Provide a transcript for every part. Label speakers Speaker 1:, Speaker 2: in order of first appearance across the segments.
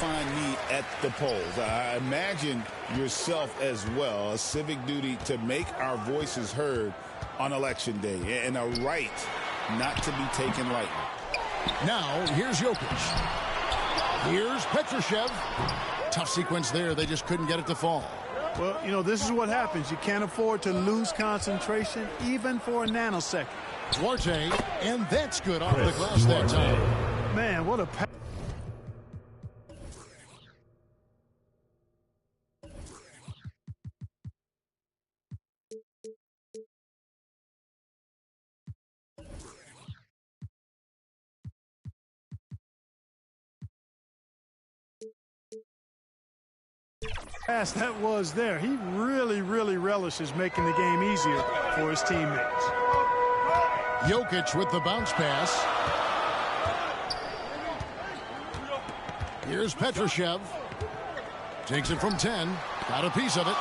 Speaker 1: find me at the polls. I imagine yourself as well, a civic duty to make our voices heard on Election Day, and a right not to be taken lightly.
Speaker 2: Now, here's Jokic. Here's Petrushev. Tough sequence there. They just couldn't get it to fall.
Speaker 3: Well, you know, this is what happens. You can't afford to lose concentration, even for a nanosecond.
Speaker 2: Duarte, and that's good off the glass that time.
Speaker 3: Man, what a pass. That was there. He really relishes making the game easier for his teammates.
Speaker 2: Jokic with the bounce pass. Here's Petrushev. Takes it from 10. Got a piece of it.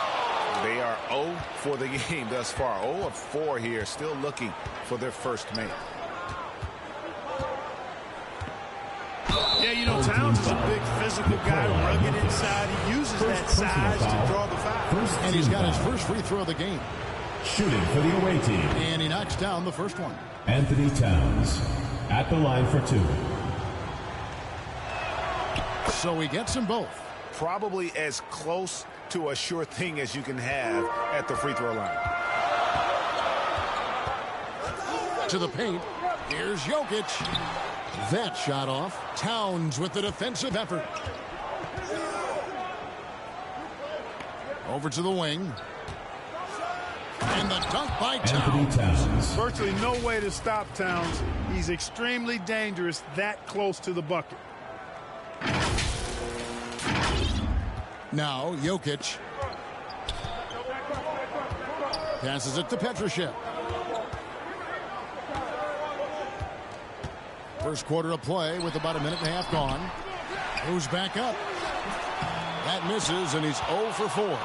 Speaker 1: They are 0 for the game thus far. 0 of 4 here, still looking for their first make.
Speaker 3: Yeah, you know, Towns is a big physical guy, rugged inside. He uses that size to draw the foul.
Speaker 2: And he's got his first free throw of the game.
Speaker 4: Shooting for the away team.
Speaker 2: And he knocks down the first one.
Speaker 4: Anthony Towns at the line for 2.
Speaker 2: So he gets them both.
Speaker 1: Probably as close to a sure thing as you can have at the free throw line.
Speaker 2: To the paint. Here's Jokic. That shot off. Towns with the defensive effort. Over to the wing. And the dunk by Towns.
Speaker 3: Virtually no way to stop Towns. He's extremely dangerous that close to the bucket.
Speaker 2: Now Jokic. Passes it to Petrushev. First quarter of play with about a minute and a half gone. Moves back up. That misses, and he's 0 for 4.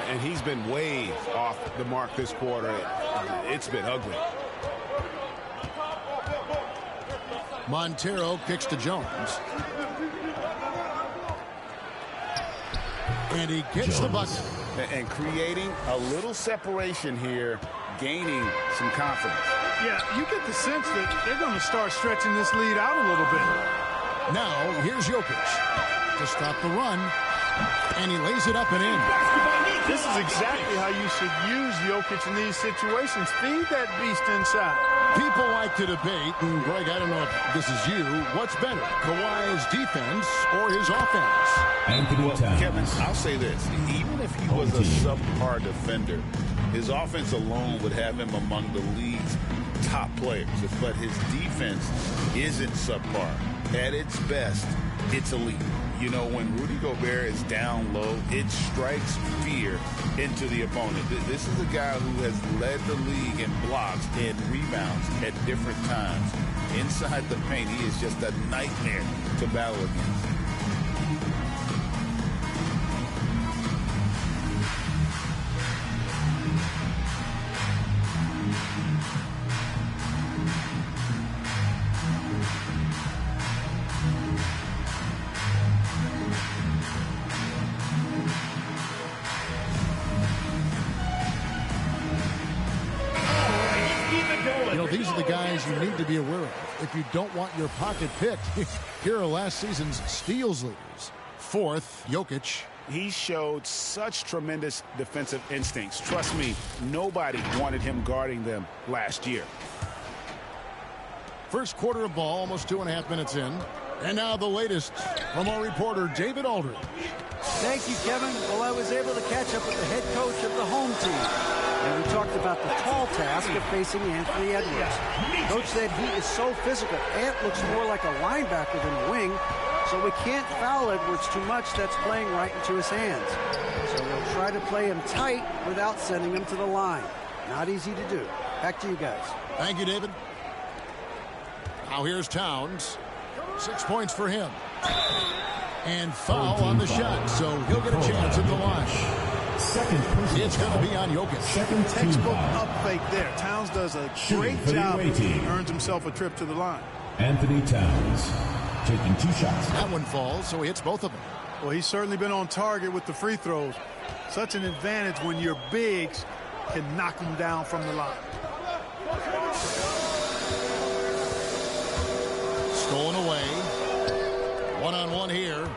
Speaker 1: And he's been way off the mark this quarter. It's been ugly.
Speaker 2: Montero kicks to Jones. And he gets the bucket.
Speaker 1: And creating a little separation here, gaining some confidence.
Speaker 3: Yeah, you get the sense that they're going to start stretching this lead out a little bit.
Speaker 2: Now, here's Jokic to stop the run, and he lays it up and in.
Speaker 3: This is exactly how you should use Jokic in these situations. Feed that beast inside.
Speaker 2: People like to debate, and Greg, I don't know if this is you, what's better, Kawhi's defense or his offense?
Speaker 4: Anthony Towns.
Speaker 1: Kevin, I'll say this. Even if he was a subpar defender, his offense alone would have him among the league's top players. But his defense isn't subpar. At its best, it's elite. You know, when Rudy Gobert is down low, it strikes fear into the opponent. This is a guy who has led the league in blocks and rebounds at different times. Inside the paint, he is just a nightmare to battle against.
Speaker 2: These are the guys you need to be aware of if you don't want your pocket picked. Here are last season's steals leaders. Fourth, Jokic.
Speaker 1: He showed such tremendous defensive instincts. Trust me, nobody wanted him guarding them last year.
Speaker 2: First quarter of ball, almost 2.5 minutes in. And now the latest from our reporter, David Aldridge.
Speaker 5: Thank you, Kevin. Well, I was able to catch up with the head coach of the home team. And we talked about the tall task of facing Anthony Edwards. Coach said he is so physical. Ant looks more like a linebacker than a wing, so we can't foul Edwards too much. That's playing right into his hands. So we'll try to play him tight without sending him to the line. Not easy to do. Back to you guys.
Speaker 2: Thank you, David. Now here's Towns. 6 points for him. And foul on the shot, so he'll get a chance at the line. It's going to be on Jokic.
Speaker 3: Textbook up fake there. Towns does a great job. Earns himself a trip to the line.
Speaker 4: Anthony Towns taking 2 shots.
Speaker 2: That one falls, so he hits both of them.
Speaker 3: Well, he's certainly been on target with the free throws. Such an advantage when your bigs can knock them down from the line.
Speaker 2: Stolen away. One-on-one here.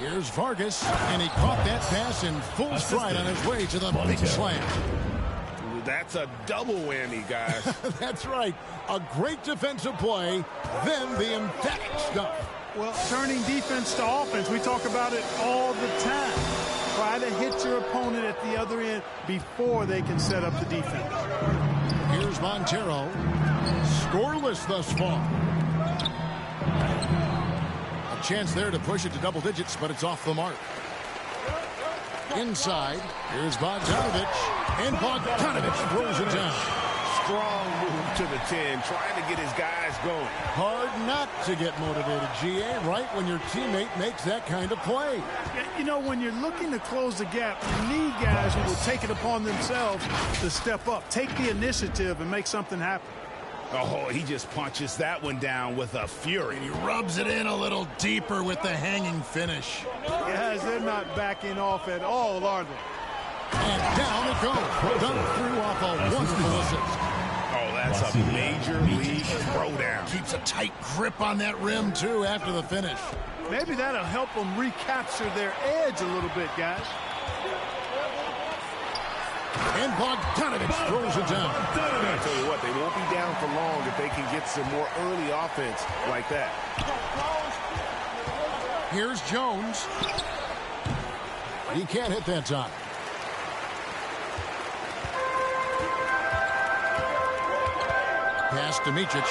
Speaker 2: Here's Vargas, and he caught that pass in full stride on his way to the big slam.
Speaker 6: That's a double whammy, guys.
Speaker 2: That's right. A great defensive play, then the emphatic stuff.
Speaker 3: Well, turning defense to offense, we talk about it all the time. Try to hit your opponent at the other end before they can set up the defense.
Speaker 2: Here's Montero. Scoreless thus far. A chance there to push it to double digits, but it's off the mark. Inside, here's Bogdanovich, and Bogdanovich throws it down.
Speaker 6: Strong move to the 10, trying to get his guys going.
Speaker 2: Hard not to get motivated, GA, right when your teammate makes that kind of play.
Speaker 3: You know, when you're looking to close the gap, you need guys who will take it upon themselves to step up, take the initiative, and make something happen.
Speaker 6: Oh, he just punches that one down with a fury.
Speaker 2: And he rubs it in a little deeper with the hanging finish.
Speaker 3: Guys, they're not backing off at all, are they?
Speaker 2: And down it goes. Done through off a wonderful assist.
Speaker 6: Oh, that's a major league throwdown.
Speaker 2: Keeps a tight grip on that rim, too, after the finish.
Speaker 3: Maybe that'll help them recapture their edge a little bit, guys.
Speaker 2: And Bogdanovich throws it down.
Speaker 6: I tell you what, they won't be down for long if they can get some more early offense like that.
Speaker 2: Here's Jones. He can't hit that time. Pass to Micic.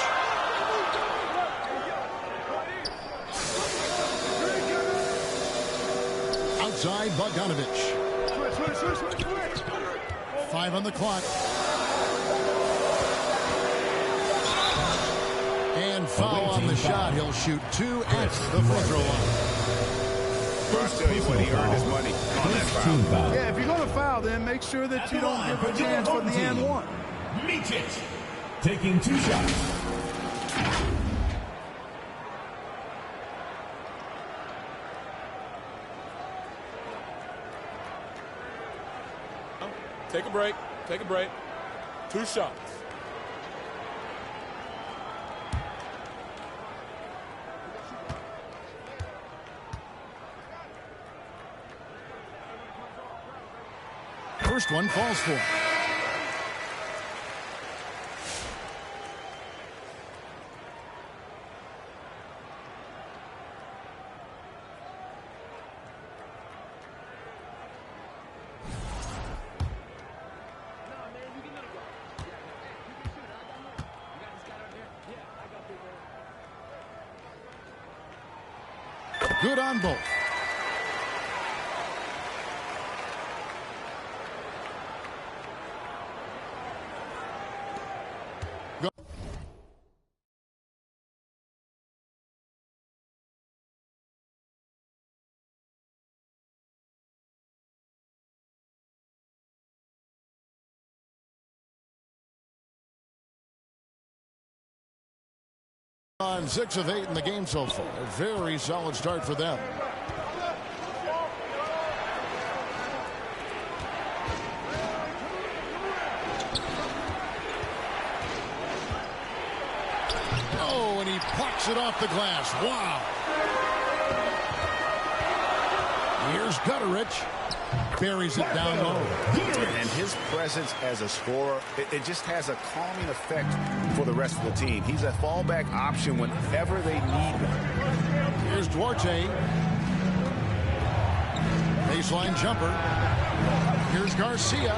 Speaker 2: Outside Bogdanovich. 5 on the clock. And foul on the shot. He'll shoot 2 at the free throw line.
Speaker 6: I'll tell you what, he earned his money on that foul.
Speaker 3: Yeah, if you're going to foul, then make sure that you don't give a chance for the and one.
Speaker 4: Micic taking 2 shots.
Speaker 7: Take a break. Take a break. 2 shots.
Speaker 2: First one falls for him. Good on both. Go. On 6 of 8 in the game so far. A very solid start for them. Oh, and he plucks it off the glass. Wow. Here's Gutterich. Buries it down low.
Speaker 6: And his presence as a scorer, it just has a calming effect for the rest of the team. He's a fallback option whenever they need one.
Speaker 2: Here's Duarte. Baseline jumper. Here's Garcia.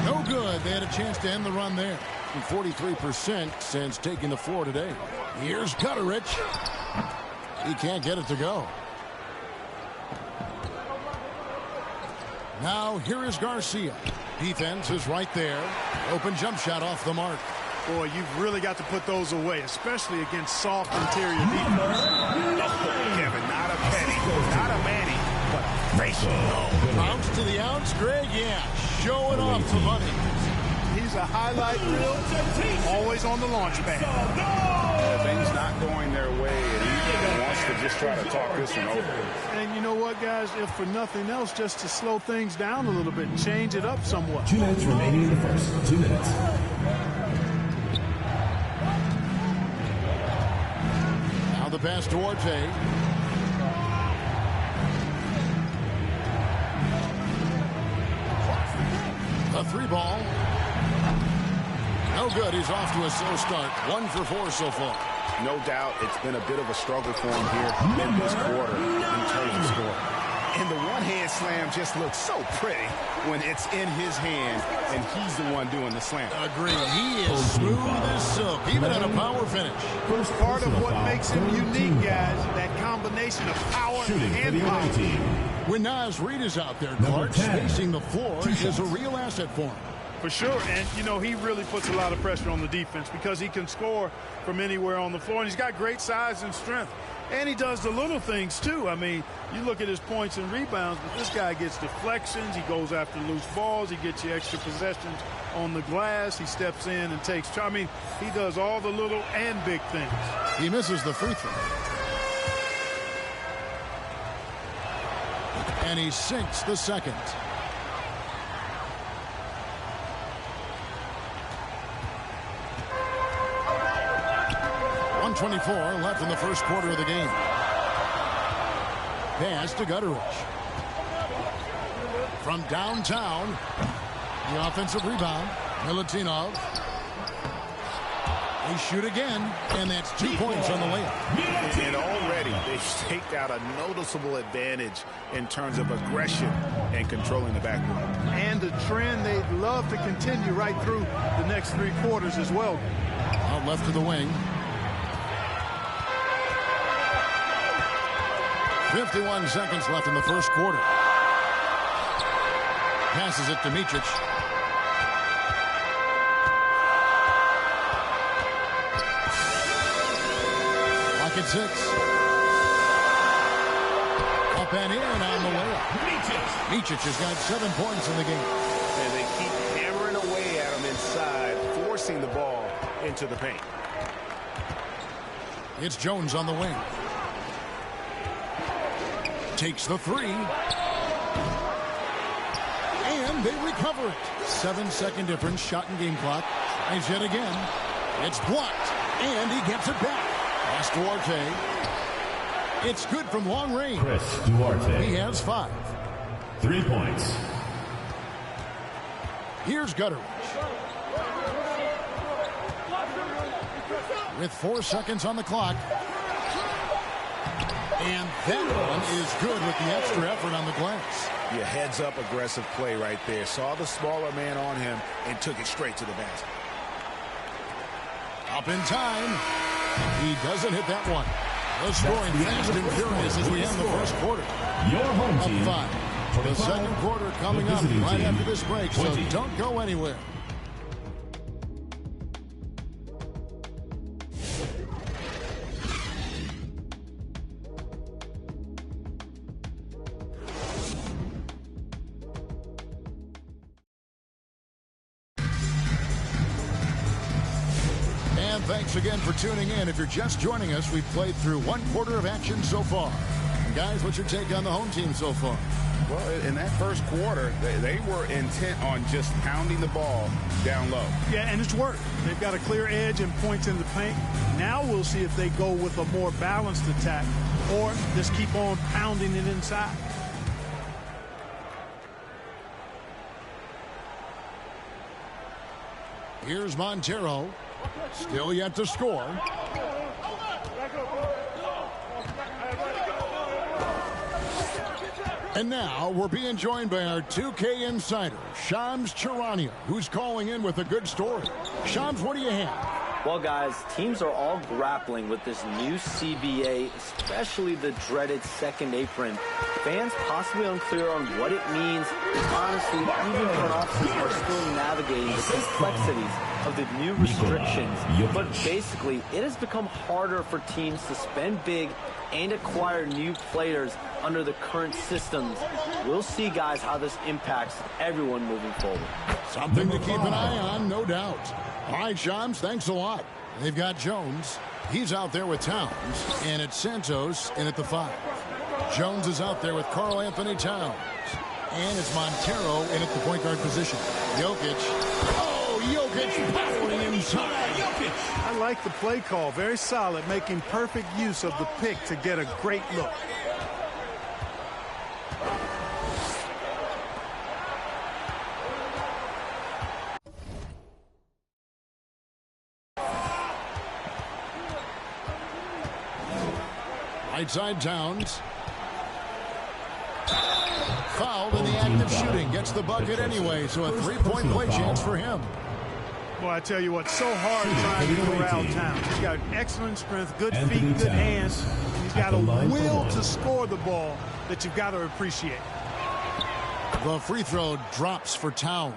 Speaker 2: No good. They had a chance to end the run there. 43% since taking the floor today. Here's Gutterich. He can't get it to go. Now here is Garcia. Defense is right there. Open jump shot off the mark.
Speaker 3: Boy, you've really got to put those away, especially against soft interior defense.
Speaker 6: Kevin, not a penny, not a manny, but a racial.
Speaker 2: Bounce to the ounce, Greg. Yeah, showing off the money.
Speaker 3: He's a highlight reel, always on the launch pad.
Speaker 6: Things not going their way just try to talk this one over.
Speaker 3: And you know what, guys? If for nothing else, just to slow things down a little bit and change it up somewhat.
Speaker 4: 2 minutes remaining in the first. 2 minutes.
Speaker 2: Now the pass to Orte. A 3-ball. No good. He's off to a slow start. 1 for 4 so far.
Speaker 6: No doubt it's been a bit of a struggle for him here in this quarter in terms of score. And the one-hand slam just looks so pretty when it's in his hand and he's the one doing the slam.
Speaker 2: Agreed. He is smooth as silk, even at a power finish.
Speaker 3: Part of what makes him unique, guys, that combination of power and power.
Speaker 2: When Naz Reid is out there, Clark, spacing the floor is a real asset for him.
Speaker 3: For sure, and you know, he really puts a lot of pressure on the defense because he can score from anywhere on the floor, and he's got great size and strength. And he does the little things too. I mean, you look at his points and rebounds, but this guy gets deflections, he goes after loose balls, he gets you extra possessions on the glass, he steps in and takes. I mean, he does all the little and big things.
Speaker 2: He misses the free throw. And he sinks the second. .24 left in the first quarter of the game. Pass to Gutteridge. From downtown, the offensive rebound. Milutinov. They shoot again, and that's 2 points on the layup.
Speaker 6: And already they've staked out a noticeable advantage in terms of aggression and controlling the backcourt.
Speaker 3: And the trend they'd love to continue right through the next 3 quarters as well.
Speaker 2: Out left to the wing. 51 seconds left in the first quarter. Passes it to Micic. Clock at 6. Up and in on the layup. Micic has got 7 points in the game.
Speaker 6: And they keep hammering away at him inside, forcing the ball into the paint.
Speaker 2: It's Jones on the wing. Takes the 3. And they recover it. 7-second difference, shot and game clock. Tries yet again. It's blocked. And he gets it back. Pass Duarte. It's good from long range.
Speaker 4: Chris Duarte.
Speaker 2: He has 5.
Speaker 4: 3 points.
Speaker 2: Here's Gutteridge. With 4 seconds on the clock. And that one is good with the extra effort on the glass.
Speaker 6: Yeah, heads up aggressive play right there. Saw the smaller man on him and took it straight to the basket.
Speaker 2: Up in time. He doesn't hit that one. The scoring fast and furious as we end the first quarter.
Speaker 4: Your home team.
Speaker 2: Up 5. The second quarter coming up right after this break, so don't go anywhere. Thanks again for tuning in. If you're just joining us, we've played through 1 quarter of action so far. And guys, what's your take on the home team so far?
Speaker 6: Well, in that first quarter, they were intent on just pounding the ball down low.
Speaker 3: Yeah, and it's worked. They've got a clear edge and points in the paint. Now we'll see if they go with a more balanced attack or just keep on pounding it inside.
Speaker 2: Here's Montero. Still yet to score. And now we're being joined by our 2K insider, Shams Charania, who's calling in with a good story. Shams, what do you have?
Speaker 8: Well, guys, teams are all grappling with this new CBA, especially the dreaded second apron. Fans possibly unclear on what it means. Honestly, even front offices are still navigating the complexities of the new restrictions. But basically, it has become harder for teams to spend big and acquire new players under the current systems. We'll see, guys, how this impacts everyone moving forward.
Speaker 2: Something to keep an eye on, no doubt. All right, Shams, thanks a lot. They've got Jones. He's out there with Towns, and it's Santos in at the 5. Jones is out there with Karl Anthony Towns, and it's Montero in at the point guard position. Jokic. Oh, Jokic powering inside. Jokic.
Speaker 3: I like the play call. Very solid, making perfect use of the pick to get a great look.
Speaker 2: Right side Towns. Fouled in the act of shooting. Gets the bucket anyway, so a 3-point play chance for him.
Speaker 3: Boy, I tell you what, so hard trying to corral Towns. He's got excellent strength, good feet, good hands. He's got a will to score the ball that you've got to appreciate.
Speaker 2: The free throw drops for Towns.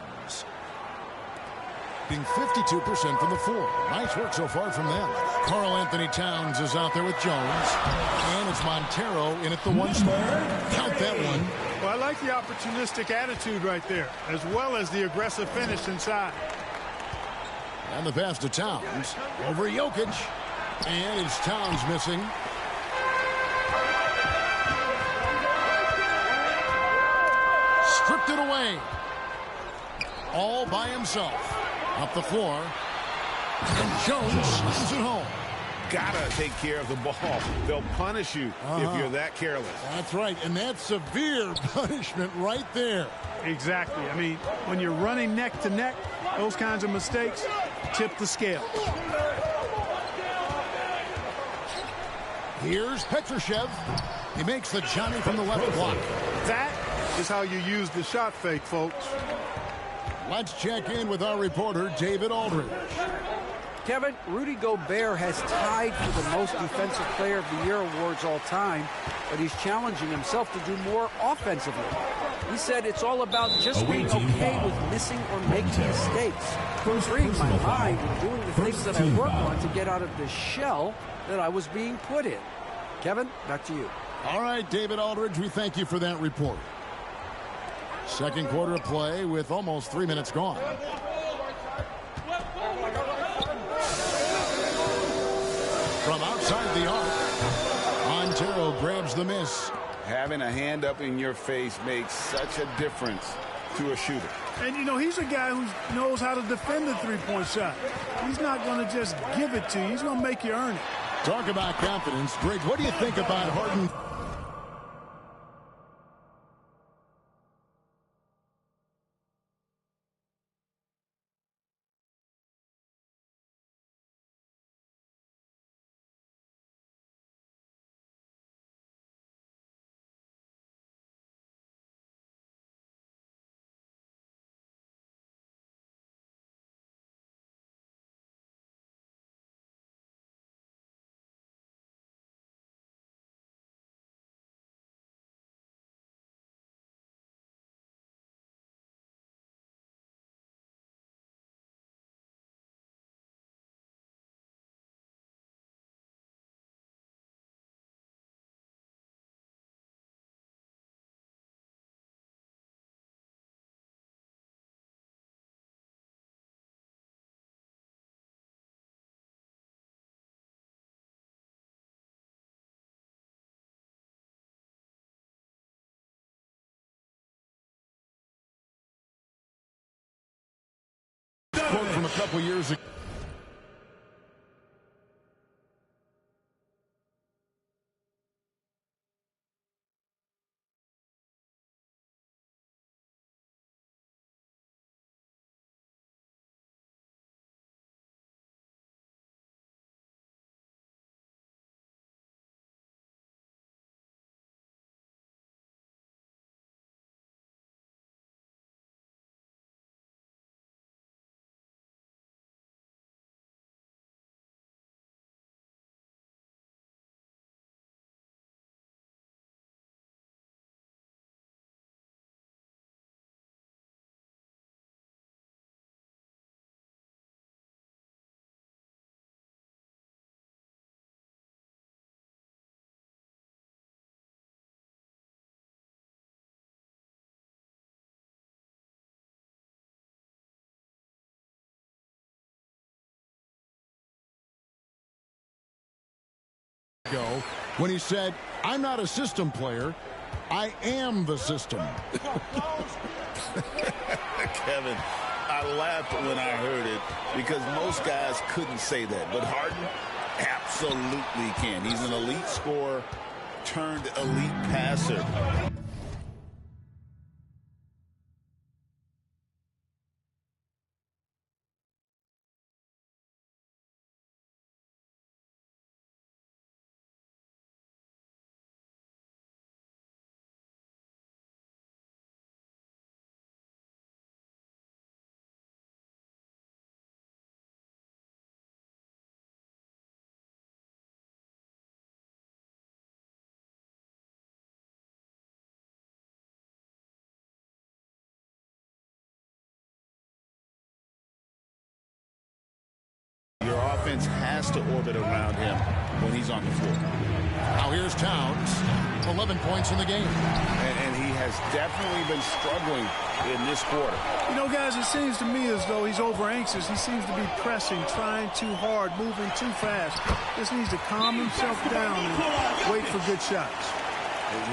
Speaker 2: Being 52% from the floor. Nice work so far from them. Karl Anthony Towns is out there with Jones. And it's Montero in at the 1 spot. Count that one.
Speaker 3: Well, I like the opportunistic attitude right there, as well as the aggressive finish inside.
Speaker 2: And the pass to Towns. Over Jokic. And it's Towns missing. Stripped it away. All by himself. Up the floor. And Jones slams it home.
Speaker 1: Gotta take care of the ball. They'll punish you if you're that careless.
Speaker 2: That's right, and that's severe punishment right there.
Speaker 3: Exactly. I mean, when you're running neck to neck, those kinds of mistakes tip the scale.
Speaker 2: Here's Petrushev. He makes the Johnny from the left block.
Speaker 3: That is how you use the shot fake, folks.
Speaker 2: Let's check in with our reporter, David Aldridge.
Speaker 5: Kevin, Rudy Gobert has tied for the most defensive player of the year awards all time, but he's challenging himself to do more offensively. He said it's all about just being okay with missing or making mistakes, freeing my mind and doing the things that I work on to get out of the shell that I was being put in. Kevin, back to you.
Speaker 2: All right, David Aldridge, we thank you for that report. Second quarter of play with almost 3 minutes gone. From outside the arc, Montero grabs the miss.
Speaker 1: Having a hand up in your face makes such a difference to a shooter.
Speaker 3: And, you know, he's a guy who knows how to defend the three-point shot. He's not going to just give it to you. He's going to make you earn it.
Speaker 2: Talk about confidence. Greg, what do you think about Harden? Quote from a couple years ago. when he said, "I'm not a system player. I am the system."
Speaker 1: Kevin, I laughed when I heard it because most guys couldn't say that. But Harden absolutely can. He's an elite scorer turned elite passer. Your offense has to orbit around him when he's on the floor.
Speaker 2: Now here's Towns. 11 points in the game.
Speaker 6: And he has definitely been struggling in this quarter.
Speaker 3: You know, guys, it seems to me as though he's over anxious. He seems to be pressing, trying too hard, moving too fast. Just needs to calm himself down and wait for good shots.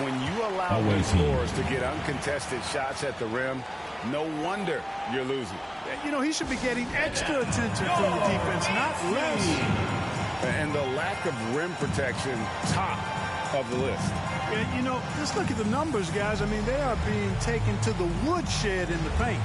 Speaker 6: When you allow the scorers to get uncontested shots at the rim, no wonder you're losing.
Speaker 3: You know, he should be getting extra attention from the defense, not less.
Speaker 6: And the lack of rim protection, top of the list.
Speaker 3: And, you know, just look at the numbers, guys. I mean, they are being taken to the woodshed in the paint.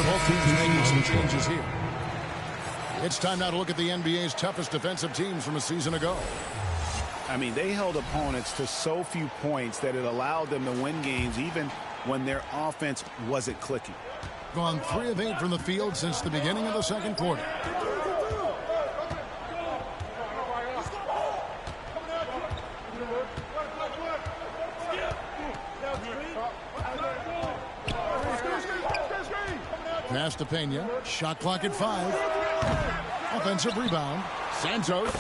Speaker 2: Both teams making some changes here. It's time now to look at the NBA's toughest defensive teams from a season ago.
Speaker 6: I mean, they held opponents to so few points that it allowed them to win games even when their offense wasn't clicking.
Speaker 2: Gone 3 of 8 from the field since the beginning of the second quarter. Pass to Pena. Shot clock at 5. Offensive rebound. Santos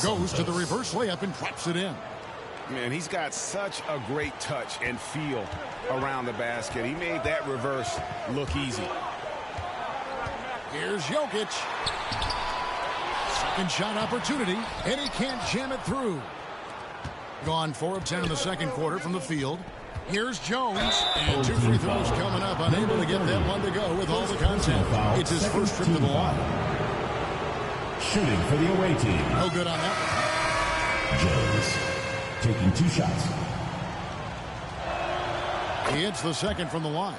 Speaker 2: goes to the reverse layup and drops it in.
Speaker 6: Man, he's got such a great touch and feel around the basket. He made that reverse look easy.
Speaker 2: Here's Jokic. Second shot opportunity, and he can't jam it through. Gone 4 of 10 in the second quarter from the field. Here's Jones, and 2 free throws coming up, unable to get that one to go with all the contact. It's his first trip to the line.
Speaker 4: Shooting for the away team.
Speaker 2: No good on that.
Speaker 4: Jones taking 2 shots.
Speaker 2: He hits the second from the line.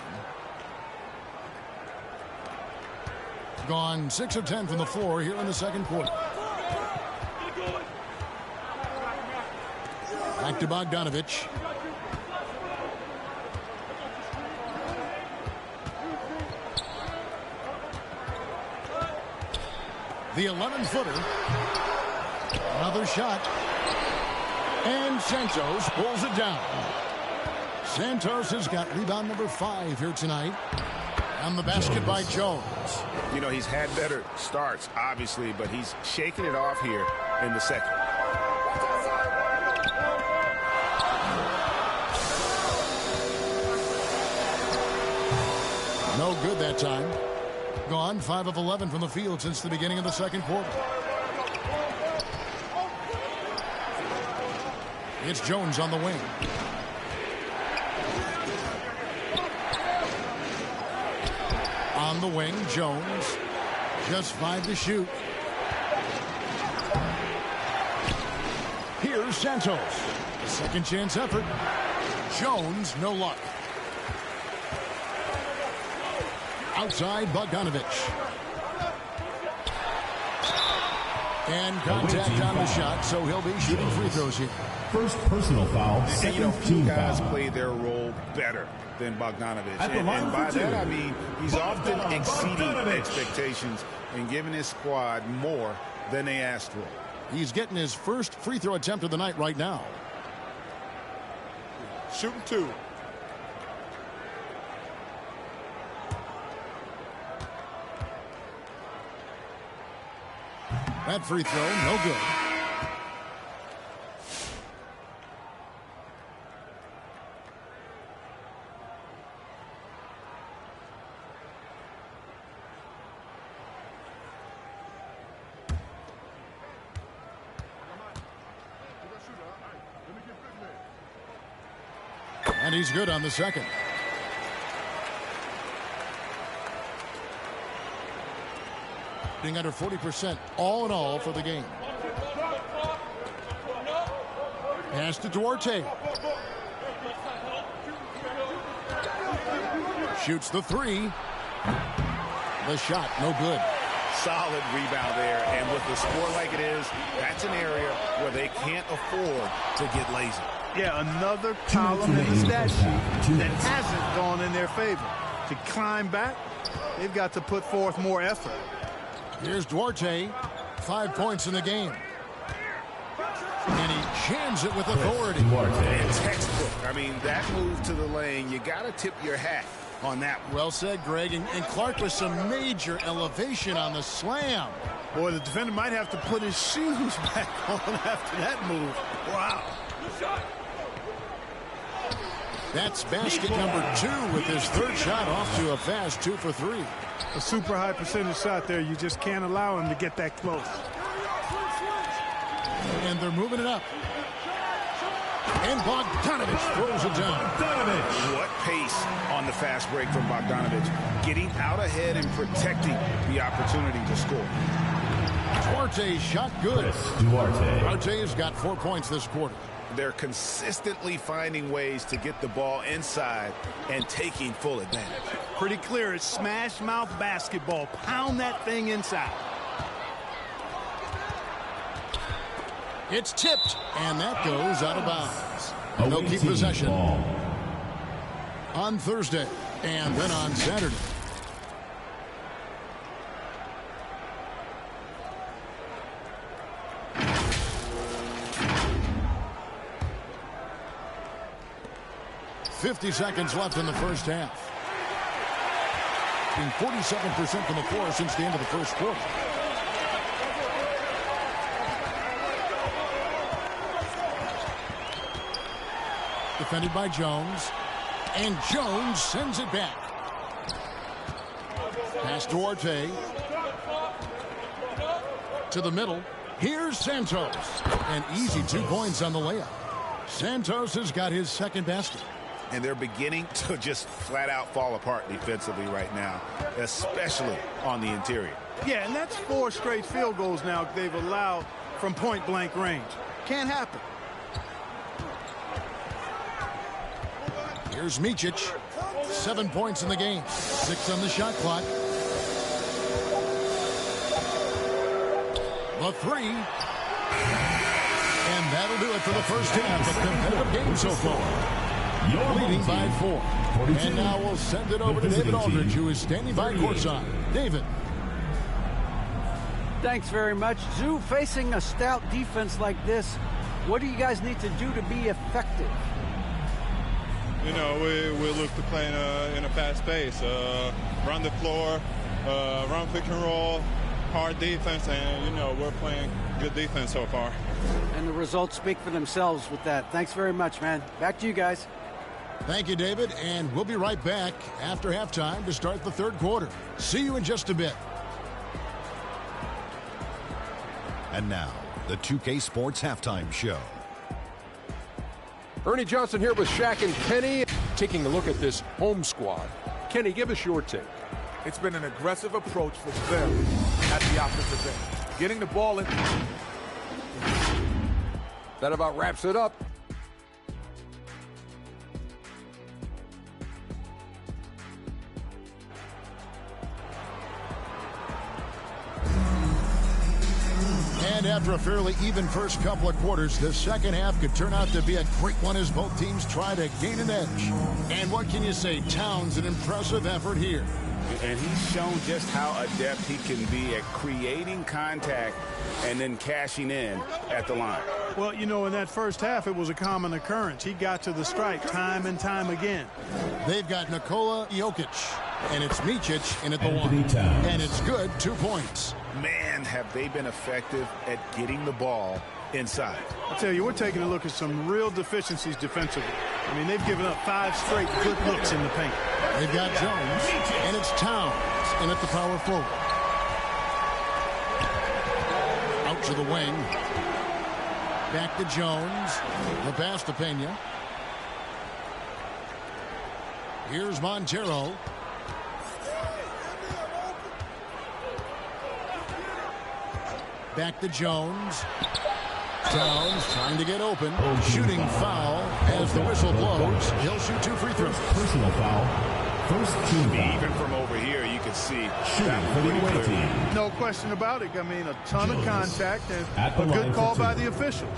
Speaker 2: Gone 6 of 10 from the floor here in the second quarter. Back to Bogdanovich. The 11-footer. Another shot. And Santos pulls it down. Santos has got rebound number 5 here tonight. On the basket by Jones.
Speaker 6: You know, he's had better starts, obviously, but he's shaking it off here in the second.
Speaker 2: No good that time. Gone 5 of 11 from the field since the beginning of the second quarter. It's Jones on the wing. On the wing, Jones. Just 5 to shoot. Here's Santos. Second chance effort. Jones, no luck. Outside, Bogdanovich. And contact on the shot, so he'll be shooting free throws here.
Speaker 4: First personal foul, second
Speaker 6: you know,
Speaker 4: team
Speaker 6: guys
Speaker 4: foul.
Speaker 6: play their role better than Bogdanovich. And by
Speaker 4: for 2.
Speaker 6: that, I mean, he's often exceeding expectations and giving his squad more than they asked for.
Speaker 2: He's getting his first free throw attempt of the night right now.
Speaker 7: Shooting 2.
Speaker 2: That free throw, no good. And he's good on the second. Being under 40% all in all for the game. Pass to Duarte. Shoots the 3. The shot, no good.
Speaker 6: Solid rebound there, and with the score like it is, that's an area where they can't afford to get lazy.
Speaker 3: Yeah, another column in the stat sheet that hasn't gone in their favor. To climb back, they've got to put forth more effort.
Speaker 2: Here's Duarte, 5 points in the game. And he jams it with authority.
Speaker 6: And textbook. I mean, that move to the lane, you got to tip your hat on that one.
Speaker 2: Well said, Greg. And Clark with some major elevation on the slam.
Speaker 3: Boy, the defender might have to put his shoes back on after that move. Wow.
Speaker 2: That's basket number 2 with his third shot off to a fast 2 for 3.
Speaker 3: A super high percentage shot there. You just can't allow him to get that close.
Speaker 2: And they're moving it up. And Bogdanovich throws it down.
Speaker 6: What pace on the fast break from Bogdanovich. Getting out ahead and protecting the opportunity to score.
Speaker 2: Duarte's shot good. Duarte's got 4 points this quarter.
Speaker 6: They're consistently finding ways to get the ball inside and taking full advantage.
Speaker 3: Pretty clear. It's smash mouth basketball. Pound that thing inside.
Speaker 2: It's tipped, and that goes out of bounds. They'll keep possession on Thursday and then on Saturday. .50 seconds left in the first half. Being 47% from the floor since the end of the first quarter. Defended by Jones. And Jones sends it back. Pass Duarte. To the middle. Here's Santos. An easy 2 points on the layup. Santos has got his second basket.
Speaker 6: And they're beginning to just flat out fall apart defensively right now, especially on the interior.
Speaker 3: Yeah, and that's 4 straight field goals now they've allowed from point-blank range. Can't happen.
Speaker 2: Here's Micic. 7 points in the game. 6 on the shot clock. The 3. And that'll do it for the first half of competitive game so far. You're leading by 4. And now we'll send it over to David Aldridge, who is standing by courtside. David.
Speaker 5: Thanks very much. Zoo, facing a stout defense like this, what do you guys need to do to be effective?
Speaker 9: You know, we look to play in a fast pace, run the floor, run pick and roll, hard defense, and, you know, we're playing good defense so far.
Speaker 5: And the results speak for themselves with that. Thanks very much, man. Back to you guys.
Speaker 2: Thank you, David, and we'll be right back after halftime to start the third quarter. See you in just a bit.
Speaker 10: And now, the 2K Sports Halftime Show.
Speaker 11: Ernie Johnson here with Shaq and Kenny, taking a look at this home squad. Kenny, give us your take.
Speaker 7: It's been an aggressive approach for them at the offensive end. Getting the ball in.
Speaker 11: That about wraps it up.
Speaker 2: And after a fairly even first couple of quarters, the second half could turn out to be a great one as both teams try to gain an edge. And what can you say? Towns, an impressive effort here.
Speaker 6: And he's shown just how adept he can be at creating contact and then cashing in at the line.
Speaker 3: Well, you know, in that first half, it was a common occurrence. He got to the stripe time and time again.
Speaker 2: They've got Nikola Jokic, and it's Micic in at the one. And it's good, 2 points.
Speaker 6: Man, have they been effective at getting the ball inside.
Speaker 3: I tell you, we're taking a look at some real deficiencies defensively. I mean, they've given up 5 straight good looks in the paint.
Speaker 2: They've got Jones, and it's Towns in at the power forward. Out to the wing. Back to Jones. The pass to Pena. Here's Montero. Back to Jones. Towns trying to get open. Shooting foul as the whistle blows. He'll shoot 2 free throws.
Speaker 4: Personal foul. First team foul.
Speaker 6: Even from over here, you can see
Speaker 4: shooting for the away team.
Speaker 3: No question about it. I mean, a ton of contact and a good call by the officials.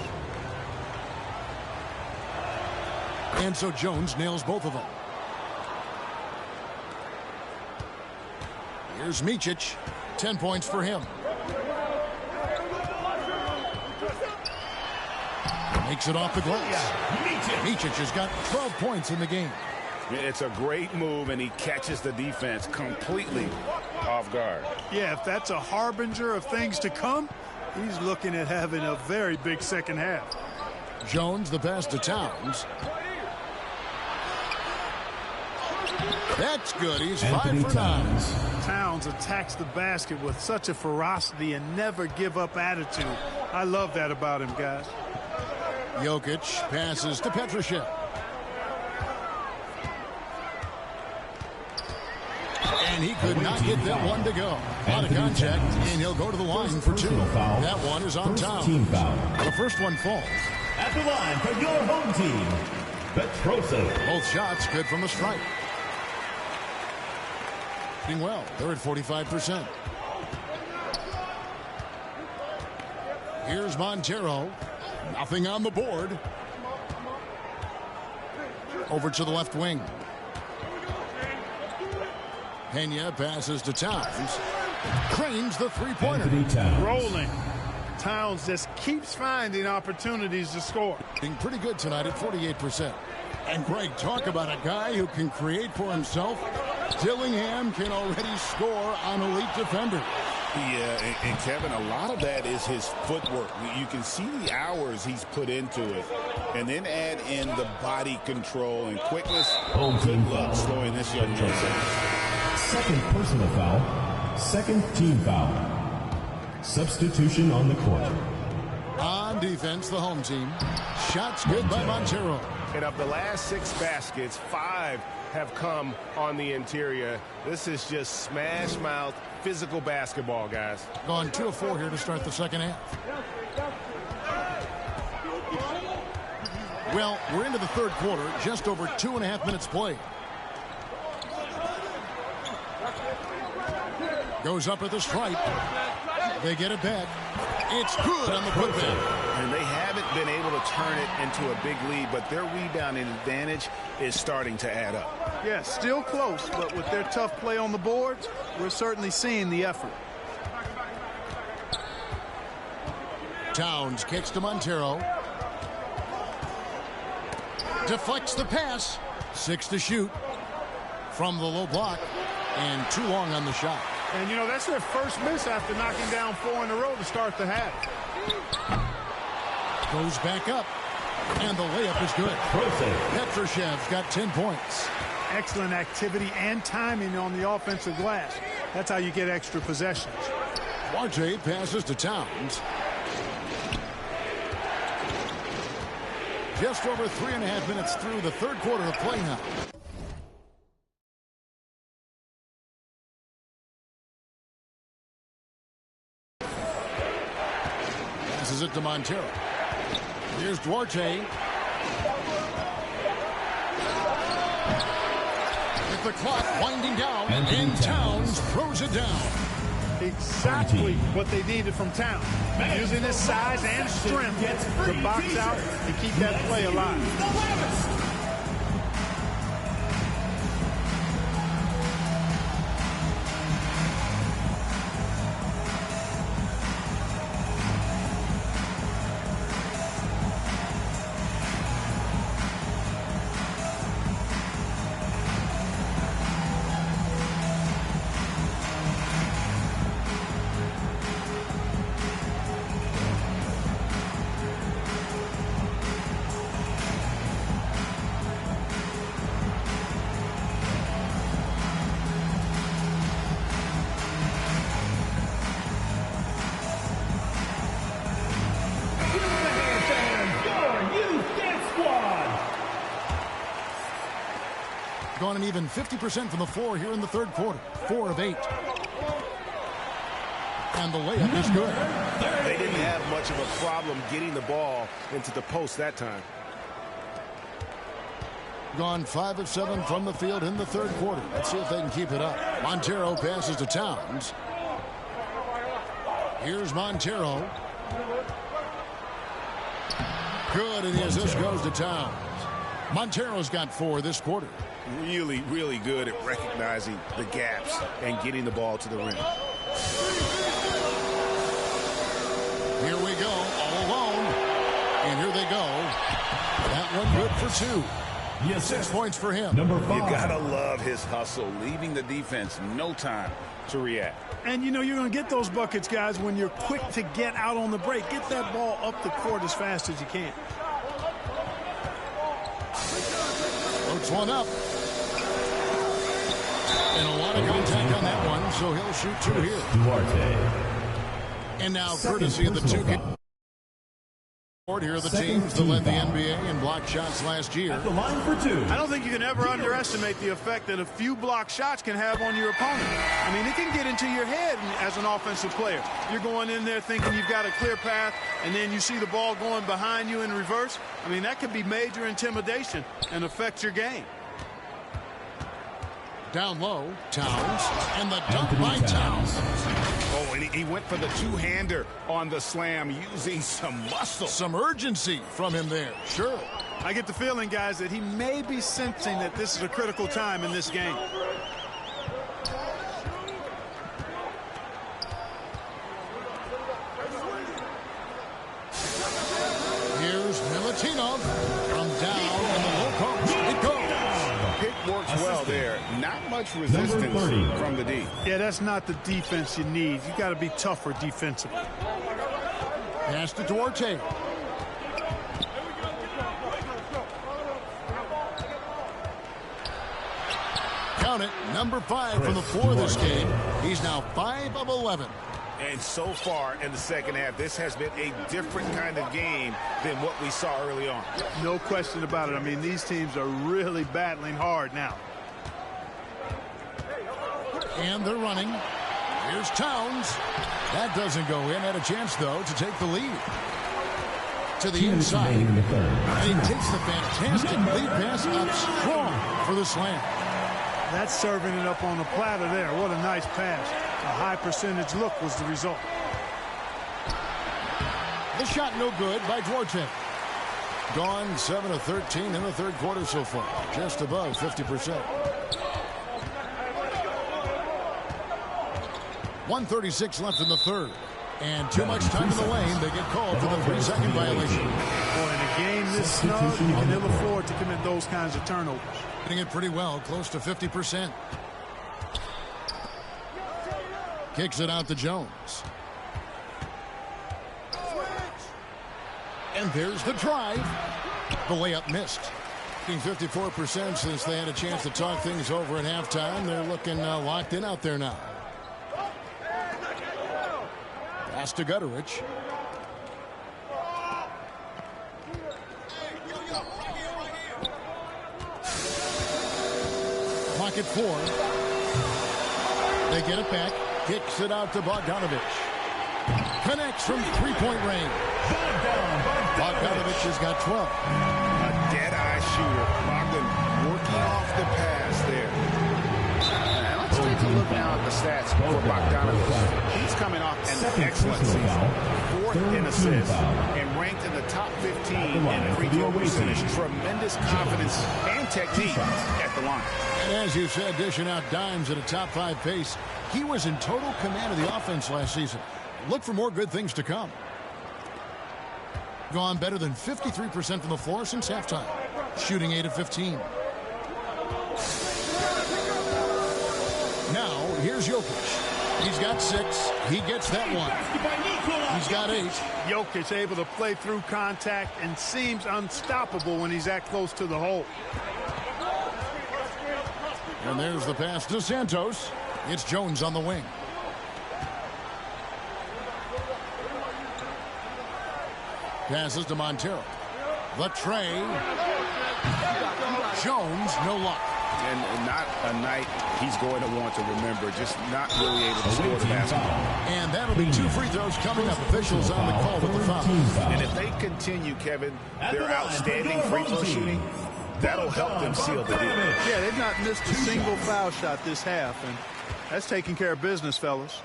Speaker 2: And so Jones nails both of them. Here's Micic. 10 points for him. Makes it off the glass. Micic has got 12 points in the game.
Speaker 6: It's a great move, and he catches the defense completely off guard.
Speaker 3: Yeah, if that's a harbinger of things to come, he's looking at having a very big second half.
Speaker 2: Jones, the pass to Towns. That's good. He's 5 for 9.
Speaker 3: Towns attacks the basket with such a ferocity and never give up attitude. I love that about him, guys.
Speaker 2: Jokic passes to Petrushev. And he could not get that one to go. Out of contact, and he'll go to the line for 2. That one is on Towns. The first one falls.
Speaker 4: At the line for your home team, Petrushev.
Speaker 2: Both shots good from the stripe. Doing well. They're at 45%. Here's Montero. Nothing on the board. Over to the left wing. Pena passes to Towns. Cranes the three-pointer.
Speaker 3: Rolling. Towns just keeps finding opportunities to score.
Speaker 2: Being pretty good tonight at 48%. And Greg, talk about a guy who can create for himself. Dillingham can already score on elite defenders.
Speaker 6: Yeah, and Kevin, a lot of that is his footwork. You can see the hours he's put into it. And then add in the body control and quickness. Good luck slowing this young man down.
Speaker 4: Second personal foul. Second team foul. Substitution on the court.
Speaker 2: On defense, the home team. Shots good by Montero.
Speaker 6: And of the last 6 baskets, 5 have come on the interior. This is just smash mouth physical basketball, guys.
Speaker 2: Gone 2 of 4 here to start the second half. Well, we're into the third quarter, just over 2.5 minutes played. Goes up at the stripe. They get it back. It's good on the putback.
Speaker 6: And they haven't been able to turn it into a big lead, but their rebounding advantage is starting to add up.
Speaker 3: Yeah, still close, but with their tough play on the boards, we're certainly seeing the effort.
Speaker 2: Towns kicks to Montero. Deflects the pass. 6 to shoot from the low block, and too long on the shot.
Speaker 3: And, you know, that's their first miss after knocking down 4 in a row to start the half.
Speaker 2: Goes back up, and the layup is good. Petrushev's got 10 points.
Speaker 3: Excellent activity and timing on the offensive glass. That's how you get extra possessions.
Speaker 2: Duarte passes to Towns. Just over 3.5 minutes through the third quarter of play now. Passes it to Montero. Here's Duarte. With the clock winding down, and Towns throws it down.
Speaker 3: Exactly what they needed from Towns. Using his size and strength to box out and keep that play alive.
Speaker 2: gone an even 50% from the floor here in the third quarter. 4 of 8. And the layup is good.
Speaker 6: They didn't have much of a problem getting the ball into the post that time.
Speaker 2: Gone 5 of 7 from the field in the third quarter. Let's see if they can keep it up. Montero passes to Towns. Here's Montero. Good, and the assist goes to Towns. Montero's got 4 this quarter.
Speaker 6: Really, really good at recognizing the gaps and getting the ball to the rim.
Speaker 2: Here we go, all alone. And here they go. That one good for 2. Yes, 6 points for him.
Speaker 1: You gotta love his hustle, leaving the defense no time to react.
Speaker 3: And, you know, you're going to get those buckets, guys, when you're quick to get out on the break. Get that ball up the court as fast as you can.
Speaker 2: Floats one up. And a lot of contact on that one, so he'll shoot 2 here.
Speaker 4: Duarte.
Speaker 2: And now, courtesy of the 2. Here are the teams that led the NBA in block shots last year.
Speaker 4: At the line for 2.
Speaker 3: I don't think you can ever underestimate the effect that a few block shots can have on your opponent. I mean, it can get into your head as an offensive player. You're going in there thinking you've got a clear path, and then you see the ball going behind you in reverse. I mean, that could be major intimidation and affect your game.
Speaker 2: Down low, Towns, and the dunk by Towns.
Speaker 6: Oh, and he went for the two-hander on the slam using some muscle.
Speaker 2: Some urgency from him there, sure.
Speaker 3: I get the feeling, guys, that he may be sensing that this is a critical time in this game.
Speaker 2: Here's Milutinov from down in the low post. It goes.
Speaker 6: Pick works well there. Not much resistance from the D.
Speaker 3: Yeah, that's not the defense you need. You got to be tougher defensively.
Speaker 2: Pass to Duarte. Count it, number 5 from the floor this game. He's now 5 of 11.
Speaker 6: And so far in the second half, this has been a different kind of game than what we saw early on.
Speaker 3: No question about it. I mean, these teams are really battling hard now.
Speaker 2: And they're running. Here's Towns. That doesn't go in. Had a chance, though, to take the lead. To the inside. And he takes the fantastic lead pass up strong for the slam.
Speaker 3: That's serving it up on the platter there. What a nice pass. A high percentage look was the result.
Speaker 2: The shot no good by Duarte. Gone 7 of 13 in the third quarter so far. Just above 50%. 1:36 left in the third. And too much time in the lane. They get called for the 3-second violation.
Speaker 3: Boy, in a game this snug, you can ill afford to commit those kinds of turnovers.
Speaker 2: Hitting it pretty well, close to 50%. Kicks it out to Jones. And there's the drive. The layup missed. Getting 54% since they had a chance to talk things over at halftime. They're looking locked in out there now. Pass to Gutterich. Clock at 4. They get it back. Kicks it out to Bogdanovich. Connects from three-point range. Bogdanovich has got 12.
Speaker 6: A dead-eye shooter. Bogdan working off the pass there. Now let's take a look now at the stats for Bogdanovich. He's coming off an excellent season. 4th in assists and ranked in the top 15 in free throw percentage. Tremendous confidence and technique at the line.
Speaker 2: And as you said, dishing out dimes at a top 5 pace. He was in total command of the offense last season. Look for more good things to come. Gone better than 53% from the floor since halftime. Shooting 8 of 15. Now, here's Jokic. He's got 6. He gets that one. He's got 8.
Speaker 3: Jokic able to play through contact and seems unstoppable when he's that close to the hole.
Speaker 2: And there's the pass to Santos. It's Jones on the wing. Passes to Montero. The tray. Jones, no luck.
Speaker 6: And not a night he's going to want to remember, just not really able to score the basketball.
Speaker 2: And that'll be 2 free throws coming up. Officials on the call with the foul.
Speaker 6: And if they continue, Kevin, their outstanding free throw shooting, that'll help them seal the deal.
Speaker 3: Yeah, they've not missed a single foul shot this half, and that's taking care of business, fellas.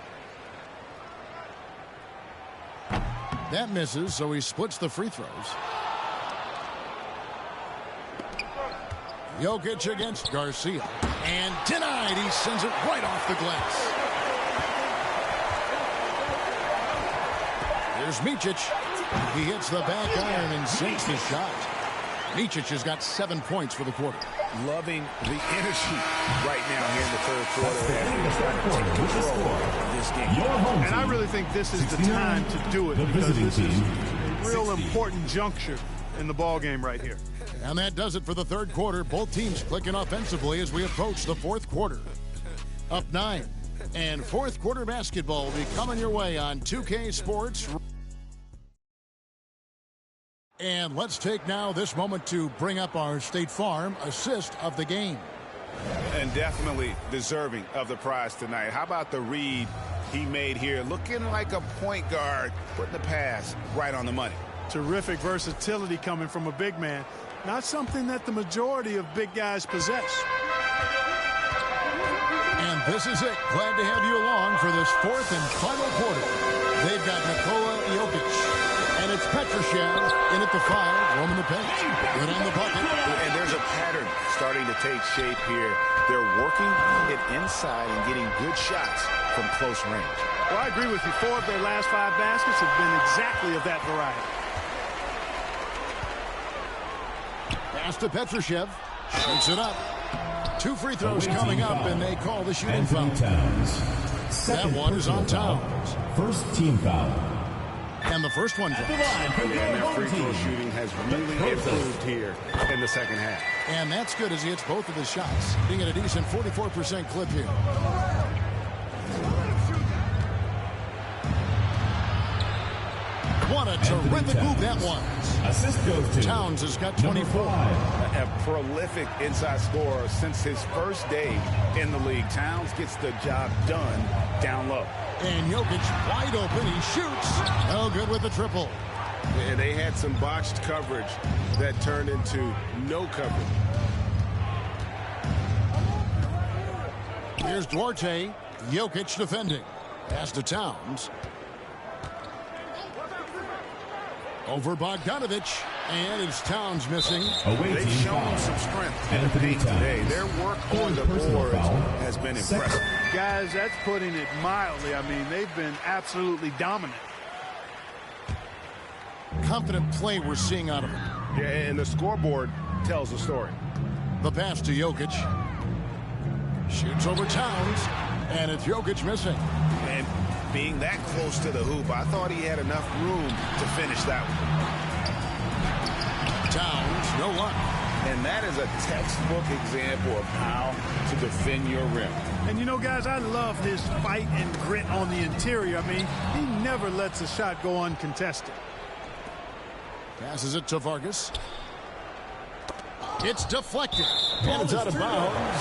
Speaker 2: That misses, so he splits the free throws. Jokic against Garcia. And denied. He sends it right off the glass. Here's Micic. He hits the back iron and sinks the shot. Micic has got 7 points for the quarter.
Speaker 6: Loving the energy right now here in the third quarter. This game.
Speaker 3: And I really think this is the time to do it because this is a real important juncture in the ball game right here.
Speaker 2: And that does it for the third quarter. Both teams clicking offensively as we approach the fourth quarter. Up 9. And fourth quarter basketball will be coming your way on 2K Sports. And let's take now this moment to bring up our State Farm assist of the game.
Speaker 6: And definitely deserving of the prize tonight. How about the read he made here? Looking like a point guard, putting the pass right on the money.
Speaker 3: Terrific versatility coming from a big man. Not something that the majority of big guys possess.
Speaker 2: And this is it. Glad to have you along for this fourth and final quarter. They've got Nikola Jokic. And it's Petrushev in at the 5, roaming the paint. Good on the bucket.
Speaker 6: And there's a pattern starting to take shape here. They're working it inside and getting good shots from close range.
Speaker 3: Well, I agree with you. 4 of their last 5 baskets have been exactly of that variety.
Speaker 2: Pass to Petrushev. Shoots it up. 2 free throws coming up, and they call the shooting foul. That one is on Towns.
Speaker 4: First team foul.
Speaker 2: And the first one drops.
Speaker 6: And their free throw shooting has really improved here in the second half.
Speaker 2: And that's good as he hits both of his shots. Being at a decent 44% clip here. What a terrific move that was.
Speaker 4: Assist goes to
Speaker 2: Towns has got 24.
Speaker 6: A prolific inside scorer since his first day in the league. Towns gets the job done down low.
Speaker 2: And Jokic wide open. He shoots. Oh, good with the triple.
Speaker 6: And they had some botched coverage that turned into no coverage.
Speaker 2: Here's Duarte. Jokic defending. Pass to Towns. Over Bogdanovich, and it's Towns missing.
Speaker 6: They've shown some strength in the paint today. Their work on the boards has been impressive.
Speaker 3: Guys, that's putting it mildly. I mean, they've been absolutely dominant.
Speaker 2: Confident play we're seeing out of him.
Speaker 6: Yeah, and the scoreboard tells the story.
Speaker 2: The pass to Jokic. Shoots over Towns, and it's Jokic missing.
Speaker 6: And being that close to the hoop, I thought he had enough room to finish that one.
Speaker 2: Towns, no luck.
Speaker 6: And that is a textbook example of how to defend your rim.
Speaker 3: And you know, guys, I love his fight and grit on the interior. I mean, he never lets a shot go uncontested.
Speaker 2: Passes it to Vargas. It's deflected. And it's out of bounds.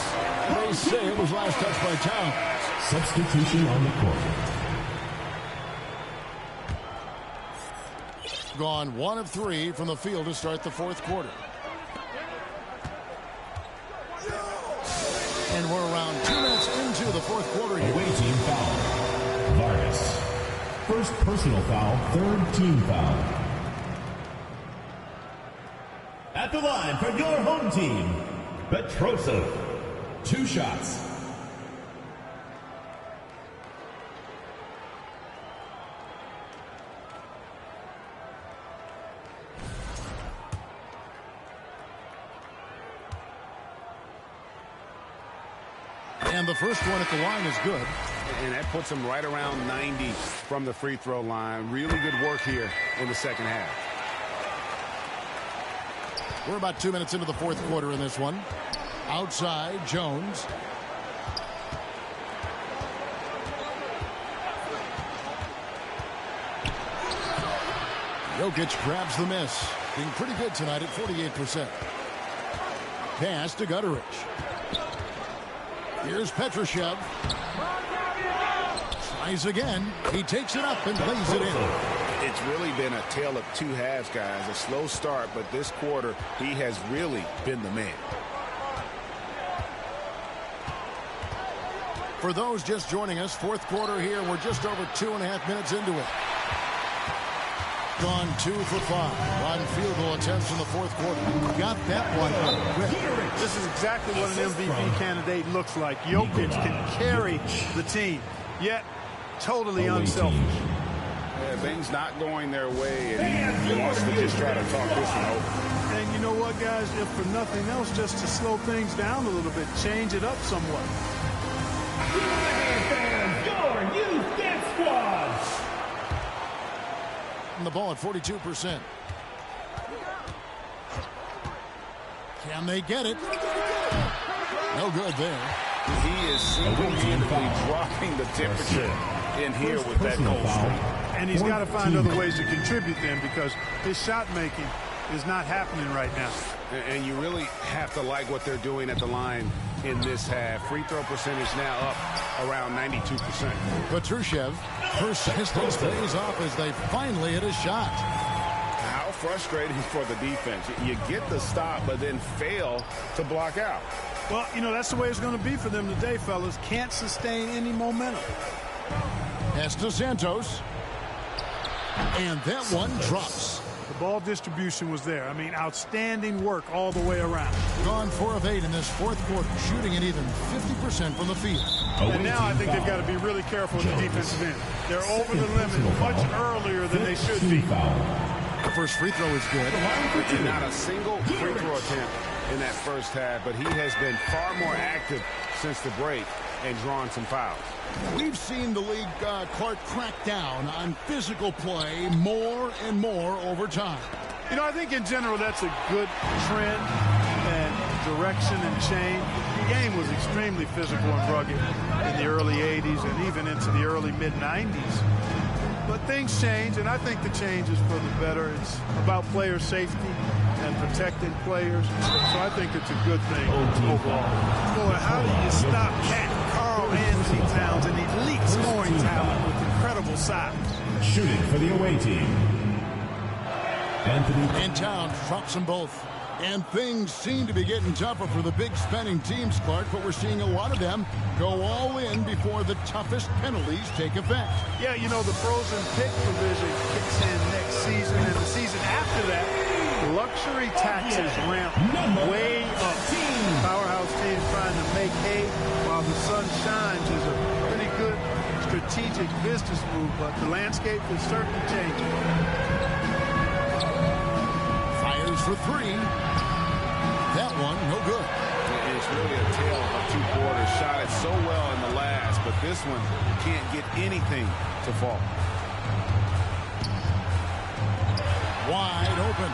Speaker 2: They say it was last touched by Towns.
Speaker 4: Substitution on the court.
Speaker 2: Gone 1 of 3 from the field to start the fourth quarter. And we're around 2 minutes into the fourth quarter here.
Speaker 4: Away team foul. Vargas. First personal foul, third team foul. At the line for your home team, Petrosov. 2 shots.
Speaker 2: And the first one at the line is good.
Speaker 6: And that puts him right around 90 from the free throw line. Really good work here in the second half.
Speaker 2: We're about 2 minutes into the fourth quarter in this one. Outside, Jones. Jokic grabs the miss. Being pretty good tonight at 48%. pass to Gutteridge. Here's Petrushev. Tries again. He takes it up and lays it in.
Speaker 6: It's really been a tale of two halves, guys. A slow start, but this quarter, he has really been the man.
Speaker 2: For those just joining us, fourth quarter here. We're just over 2.5 minutes into it. Gone 2 for 5 on field goal attempts in the fourth quarter. Got that one up quick.
Speaker 3: This is exactly what an MVP candidate looks like. Jokic can carry the team, yet totally unselfish.
Speaker 6: Yeah, things not going their way, and he wants to just try to talk this one over.
Speaker 3: And you know what, guys? If for nothing else, just to slow things down a little bit, change it up somewhat.
Speaker 4: Your youth dance squads.
Speaker 2: And the ball at 42%. Can they get it? No good there.
Speaker 6: He is single-handedly dropping the temperature in here with that goal streak.
Speaker 3: And he's got to find other ways to contribute then, because his shot making is not happening right now.
Speaker 6: And you really have to like what they're doing at the line in this half. Free throw percentage now up around 92%.
Speaker 2: Petrushev, persistence pays off as they finally hit a shot.
Speaker 6: How frustrating for the defense. You get the stop, but then fail to block out.
Speaker 3: Well, you know, that's the way it's going to be for them today, fellas. Can't sustain any momentum.
Speaker 2: Pass to Santos. And that one drops.
Speaker 3: The ball distribution was there. I mean, outstanding work all the way around.
Speaker 2: Gone 4 of 8 in this fourth quarter, shooting at even 50% from the field.
Speaker 3: And now I think they've got to be really careful in the defensive end. They're over the limit much earlier than they should be.
Speaker 2: The first free throw is good.
Speaker 6: Not a single free throw attempt in that first half, but he has been far more active since the break and drawn some fouls.
Speaker 2: We've seen the league, Clark, crack down on physical play more and more over time.
Speaker 3: You know, I think in general that's a good trend and direction and change. The game was extremely physical and rugged in the early 80s and even into the early mid-90s. But things change, and I think the change is for the better. It's about player safety and protecting players. So I think it's a good thing overall. Boy, how do you stop Karl Anthony Towns, an elite scoring talent with incredible size?
Speaker 4: Shooting for the away team. Anthony.
Speaker 2: And Towns drops them both. And things seem to be getting tougher for the big spending teams, Clark, but we're seeing a lot of them go all in before the toughest penalties take effect.
Speaker 3: Yeah, you know, the frozen pick provision kicks in next season, and the season after that, luxury taxes ramp way up. Powerhouse teams trying to make hay while the sun shines is a pretty good strategic business move, but the landscape is certainly changing.
Speaker 2: Fires for 3. That one, no good.
Speaker 6: It's really a tale of 2 quarters. Shot it so well in the last, but this one can't get anything to fall.
Speaker 2: Wide open.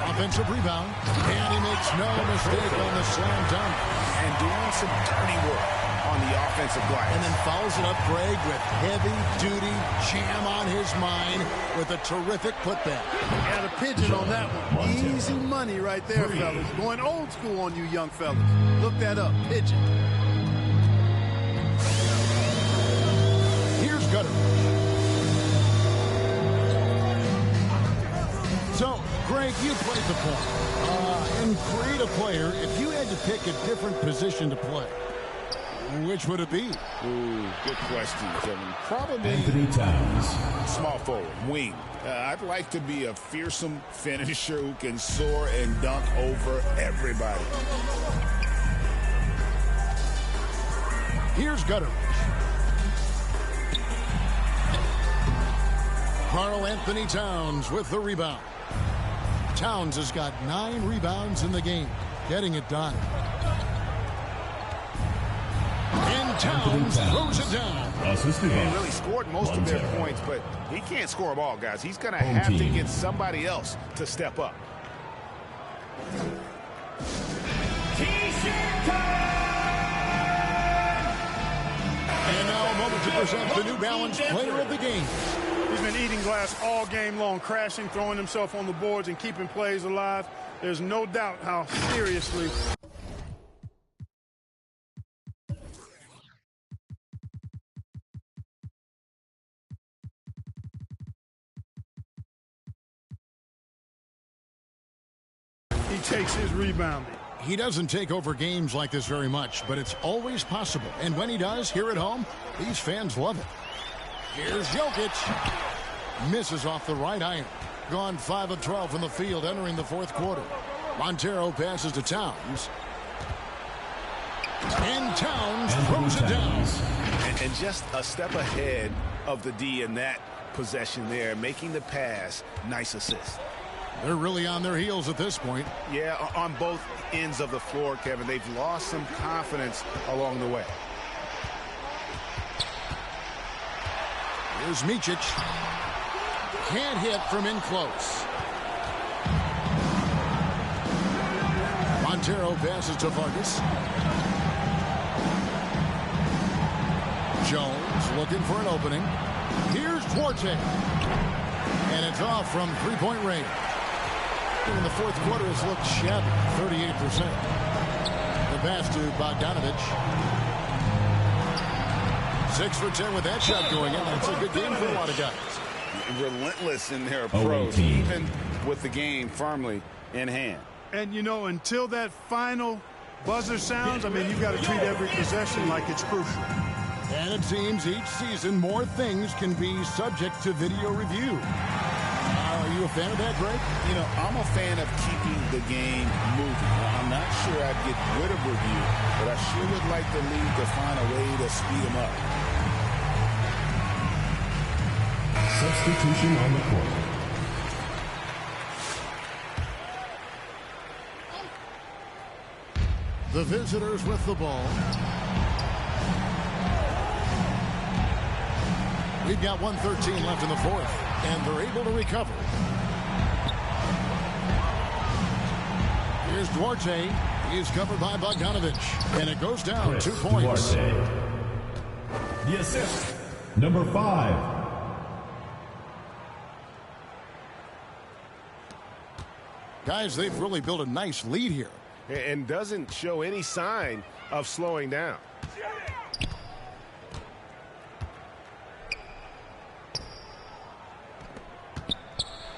Speaker 2: Offensive rebound. And he makes no mistake on the slam dunk.
Speaker 6: And doing some dirty work on the offensive glass.
Speaker 2: And then fouls it up, Greg, with heavy-duty jam on his mind with a terrific putback.
Speaker 3: Got a pigeon on that one. Easy money right there, fellas. Going old school on you young fellas. Look that up. Pigeon.
Speaker 2: Here's Gutteridge. So, Greg, you played the point. In creative player, if you had to pick a different position to play, which would it be?
Speaker 6: Ooh, good question, Kevin. Probably
Speaker 4: Anthony Towns.
Speaker 6: Small forward, wing. I'd like to be a fearsome finisher who can soar and dunk over everybody.
Speaker 2: Here's Gutteridge. Karl Anthony Towns with the rebound. Towns has got 9 rebounds in the game, getting it done. And Towns throws it down.
Speaker 6: He really scored most of their points, but he can't score them all, guys. He's going to have to get somebody else to step up.
Speaker 2: And now a moment to present the New Balance Player of the Game.
Speaker 3: He's been eating glass all game long, crashing, throwing himself on the boards, and keeping plays alive. There's no doubt how seriously he takes his rebounding.
Speaker 2: He doesn't take over games like this very much, but it's always possible. And when he does, here at home, these fans love it. Here's Jokic. Misses off the right iron. Gone 5 of 12 from the field entering the fourth quarter. Montero passes to Towns. And Towns throws it down.
Speaker 6: And just a step ahead of the D in that possession there, making the pass. Nice assist.
Speaker 2: They're really on their heels at this point.
Speaker 6: Yeah, on both ends of the floor, Kevin. They've lost some confidence along the way.
Speaker 2: Here's Micic. Can't hit from in close. Montero passes to Vargas. Jones looking for an opening. Here's Duarte. And it's off from three-point range. In the fourth quarter, it's looked shabby, 38%. The pass to Bogdanovich. 6 for 10 with that shot going in. It's a good game for a lot of guys.
Speaker 1: Relentless in their approach, even with the game firmly in hand.
Speaker 3: And, you know, until that final buzzer sounds, I mean, you've got to treat every possession like it's crucial.
Speaker 2: And it seems each season more things can be subject to video review. Are you a fan of that, Greg?
Speaker 1: You know, I'm a fan of keeping the game moving. I'm not sure I'd get rid of review, but I sure would like the league to find a way to speed them up.
Speaker 4: Substitution on the court.
Speaker 2: The visitors with the ball. We've got 1:13 left in the fourth, and they're able to recover. Here's Duarte. He's covered by Bogdanovich, and it goes down 2 points.
Speaker 4: Duarte. The assist, number 5.
Speaker 2: Guys, they've really built a nice lead here.
Speaker 6: And doesn't show any sign of slowing down.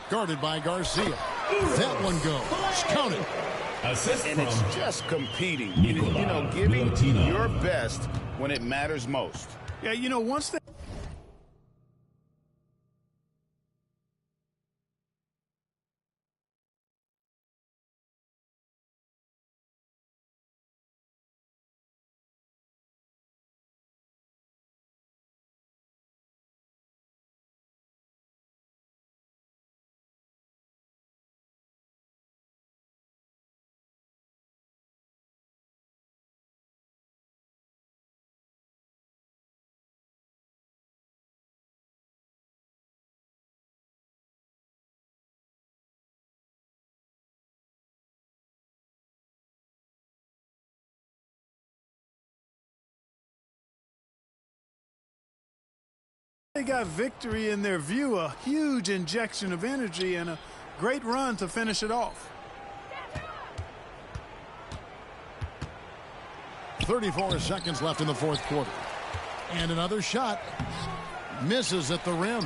Speaker 2: Guarded by Garcia. That one goes. Counted.
Speaker 4: Assist
Speaker 1: And
Speaker 4: from
Speaker 1: it's just competing. You know, giving your best when it matters most.
Speaker 3: Yeah, you know, once they got victory in their view, a huge injection of energy and a great run to finish it off.
Speaker 2: 34 seconds left in the fourth quarter. And another shot. Misses at the rim.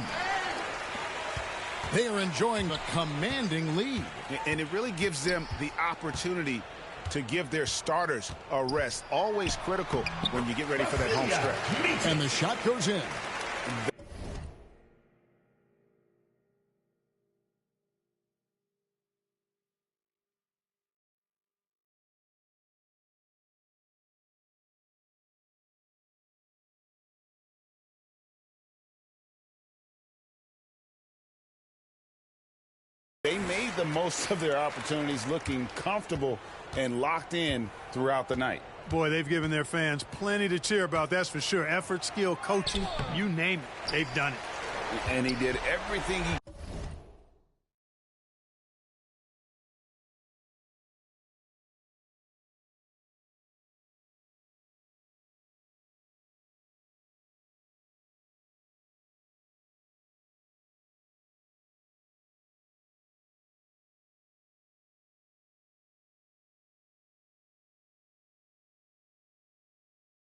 Speaker 2: They are enjoying a commanding lead.
Speaker 6: And it really gives them the opportunity to give their starters a rest. Always critical when you get ready for that home stretch.
Speaker 2: And the shot goes in.
Speaker 1: They made the most of their opportunities, looking comfortable and locked in throughout the night.
Speaker 3: Boy, they've given their fans plenty to cheer about, that's for sure. Effort, skill, coaching, you name it, they've done it.
Speaker 1: And he did everything he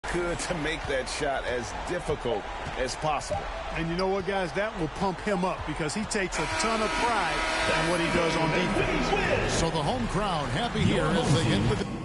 Speaker 1: could to make that shot as difficult as possible.
Speaker 3: And you know what, guys? That will pump him up because he takes a ton of pride in what he does on defense.
Speaker 2: So the home crowd happy here as they hit the...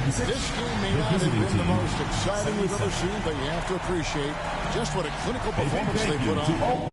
Speaker 2: This game may not have been the most exciting we've ever seen, but you have to appreciate just what a clinical performance they put on.